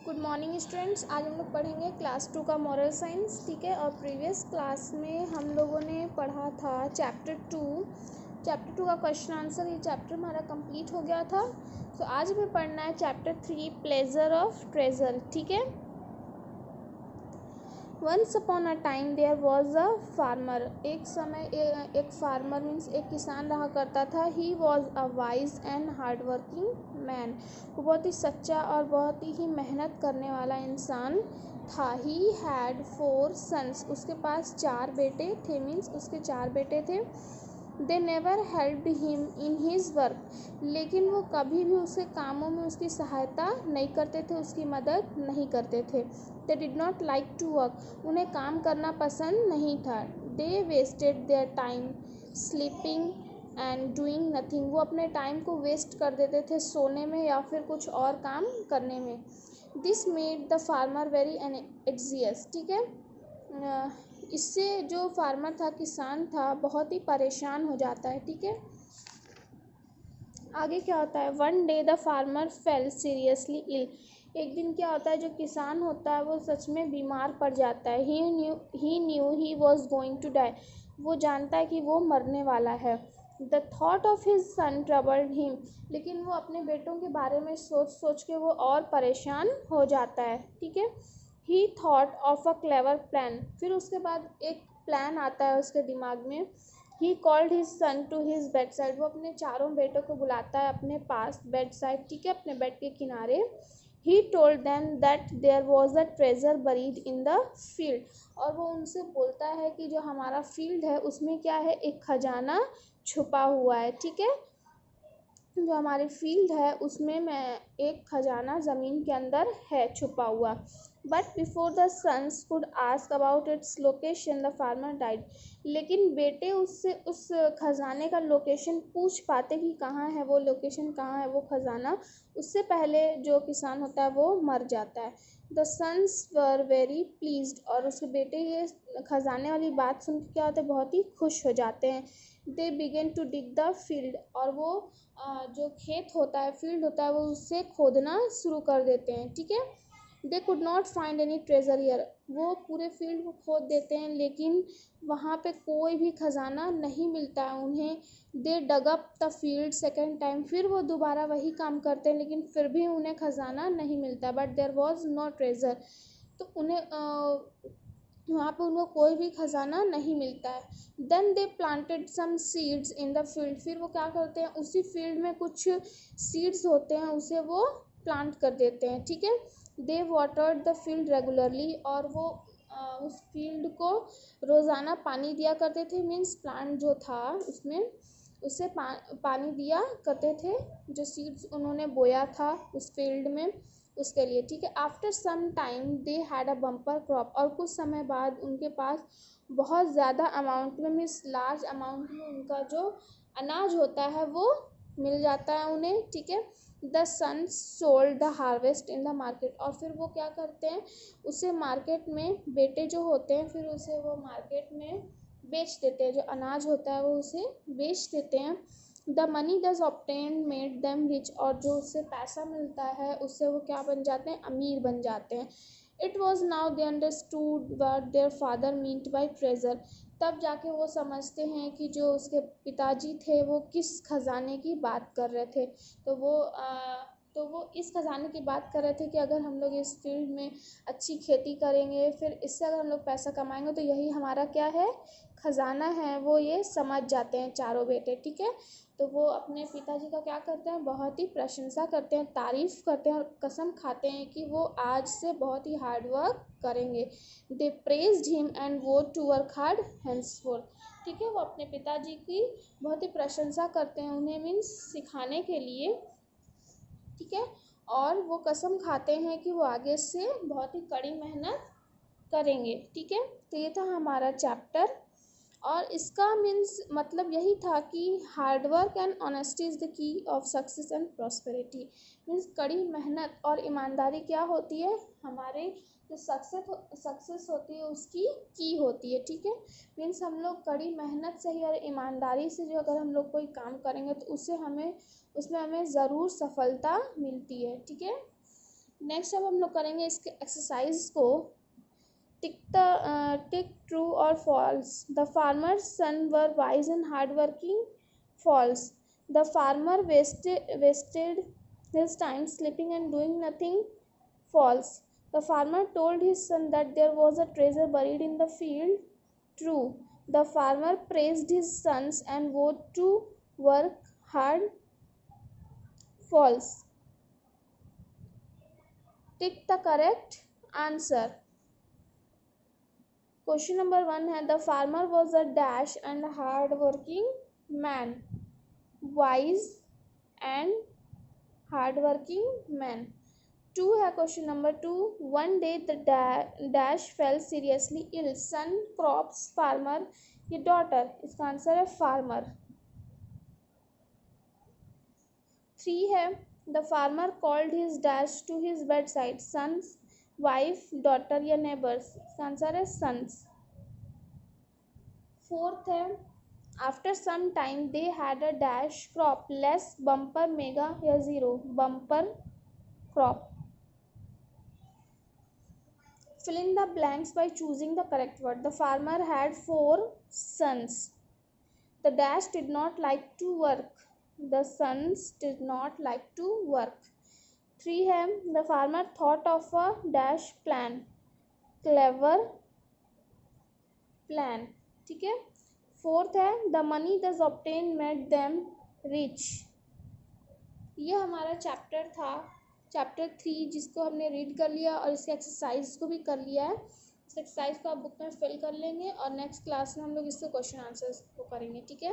Good morning students. आज हम लोग पढ़ेंगे क्लास 2 का मॉरल साइंस। ठीक है, और प्रीवियस क्लास में हम लोगों ने पढ़ा था चैप्टर 2 का क्वेश्चन आंसर। ये चैप्टर हमारा कंप्लीट हो गया था। तो आज हमें पढ़ना है चैप्टर 3 प्लेजर ऑफ ट्रेजर। ठीक है। Once upon a time there was a farmer. एक समय एक फार्मर मीन्स एक किसान रहा करता था। He was a wise and hard working man. वो बहुत ही सच्चा और बहुत ही मेहनत करने वाला इंसान था। He had 4 sons. उसके पास 4 बेटे थे, मीन्स उसके 4 बेटे थे। They never helped him in his work. लेकिन वो कभी भी उसके कामों में उसकी सहायता नहीं करते थे, उसकी मदद नहीं करते थे। They did not like to work. उन्हें काम करना पसंद नहीं था। They wasted their time sleeping and doing nothing. वो अपने टाइम को वेस्ट कर देते थे सोने में या फिर कुछ और काम करने में। This made the farmer very anxious. ठीक है, इससे जो फार्मर था, किसान था, बहुत ही परेशान हो जाता है। ठीक है, आगे क्या होता है। One day the farmer fell seriously ill. एक दिन क्या होता है, जो किसान होता है वो सच में बीमार पड़ जाता है। He knew he was going to die. वो जानता है कि वो मरने वाला है। The thought of his son troubled him. लेकिन वो अपने बेटों के बारे में सोच सोच के वो और परेशान हो जाता है। ठीक है, ही thought of a clever plan. फिर उसके बाद एक प्लान आता है उसके दिमाग में। He called his son to his bedside. वो अपने चारों बेटों को बुलाता है अपने पास, बेड साइड। ठीक है, अपने बेड के किनारे। He told them that there was a treasure buried in the field. और वो उनसे बोलता है कि जो हमारा फील्ड है उसमें क्या है, एक खजाना छुपा हुआ है। ठीक है, जो हमारे फील्ड है उसमें मैं एक खजाना ज़मीन के अंदर है छुपा हुआ। But before the sons could ask about its location the farmer died. लेकिन बेटे उससे उस खजाने का लोकेशन पूछ पाते कि कहाँ है वो लोकेशन, कहाँ है वो खजाना, उससे पहले जो किसान होता है वो मर जाता है। The sons were very pleased. और उसके बेटे ये खजाने वाली बात सुन के क्या होता है, बहुत ही खुश हो जाते हैं। They began to dig the field. और वो जो खेत होता है, फील्ड होता है, वो उससे खोदना शुरू कर देते हैं। ठीक है, they could not find any treasure here. वो पूरे फील्ड को खोद देते हैं लेकिन वहाँ पे कोई भी खजाना नहीं मिलता है उन्हें। They dug up the field second time. फिर वो दोबारा वही काम करते हैं लेकिन फिर भी उन्हें खजाना नहीं मिलता। But there was no treasure. तो उन्हें वहाँ पे उनको कोई भी खजाना नहीं मिलता है। Then they planted some seeds in the field. फिर वो क्या करते हैं, उसी फील्ड में कुछ सीड्स होते हैं, उसे वो प्लांट कर देते हैं। ठीक है, दे वाटर्ड द फील्ड रेगुलरली। और वो उस फील्ड को रोज़ाना पानी दिया करते थे। मीन्स प्लांट जो था उसमें उसे पानी दिया करते थे, जो सीड्स उन्होंने बोया था उस फील्ड में, उसके लिए। ठीक है, after some time they had a bumper crop. और कुछ समय बाद उनके पास बहुत ज़्यादा अमाउंट में, मीन्स लार्ज अमाउंट में उनका जो अनाज होता है वो मिल जाता है उन्हें। ठीक है, the son sold the harvest in the market. और फिर वो क्या करते हैं, उसे मार्केट में, बेटे जो होते हैं फिर उसे वो मार्केट में बेच देते हैं। जो अनाज होता है वो उसे बेच देते हैं। द मनी दस ऑब्टेन्ड मेड देम रिच। और जो उससे पैसा मिलता है उससे वो क्या बन जाते हैं, अमीर बन जाते हैं। It was now they understood what their father meant by treasure. तब जाके वो समझते हैं कि जो उसके पिताजी थे वो किस खजाने की बात कर रहे थे। तो वो इस खजाने की बात कर रहे थे कि अगर हम लोग इस फील्ड में अच्छी खेती करेंगे, फिर इससे अगर हम लोग पैसा कमाएंगे तो यही हमारा क्या है, खजाना है। वो ये समझ जाते हैं चारों बेटे। ठीक है, तो वो अपने पिताजी का क्या करते हैं, बहुत ही प्रशंसा करते हैं, तारीफ़ करते हैं और कसम खाते हैं कि वो आज से बहुत ही हार्ड वर्क करेंगे। दे प्रेज्ड हिम एंड वो टू वर्क हार्ड हैंसफोर्थ। ठीक है, वो अपने पिताजी की बहुत ही प्रशंसा करते हैं, उन्हें मीन्स सिखाने के लिए। ठीक है, और वो कसम खाते हैं कि वो आगे से बहुत ही कड़ी मेहनत करेंगे। ठीक है, तो ये था हमारा चैप्टर। और इसका मीन्स मतलब यही था कि hard work and honesty is the key of success and prosperity. Means कड़ी मेहनत और ईमानदारी क्या होती है, हमारे जो सक्सेस होती है उसकी की होती है। ठीक है, मीन्स हम लोग कड़ी मेहनत से ही और ईमानदारी से जो अगर हम लोग कोई काम करेंगे तो उसमें हमें ज़रूर सफलता मिलती है। ठीक है, नेक्स्ट अब हम लोग करेंगे इसके एक्सरसाइज को। टिक ट्रू और false. The farmer's son were wise and hard working. False. The farmer wasted his time sleeping and doing nothing. False. The farmer told his son that there was a treasure buried in the field. True. The farmer praised his sons and vowed to work hard. False. Tick the correct answer. Question number 1 है the farmer was a dash and hard working man. Wise and hard working man. 2 है question number 2 one day the dash fell seriously ill. Son, crops, farmer या daughter. इसका answer है farmer. 3 है the farmer called his dash to his bedside. Sons, wife, daughter या neighbors. इसका answer है sons. 4th है after some time they had a dash crop. Less, bumper, mega या zero. Bumper crop. Fill in the blanks by choosing the correct word. The farmer had 4 sons. The dash did not like to work. The sons did not like to work. 3 है the farmer thought of a dash plan. Clever plan. ठीक है. 4th है the money thus obtained made them rich. ये हमारा chapter था, chapter 3, जिसको हमने read कर लिया और इसके एक्सरसाइज को भी कर लिया है. इस एक्सरसाइज को आप बुक में फिल कर लेंगे और नेक्स्ट क्लास में हम लोग इसके क्वेश्चन आंसर्स को करेंगे. ठीक है.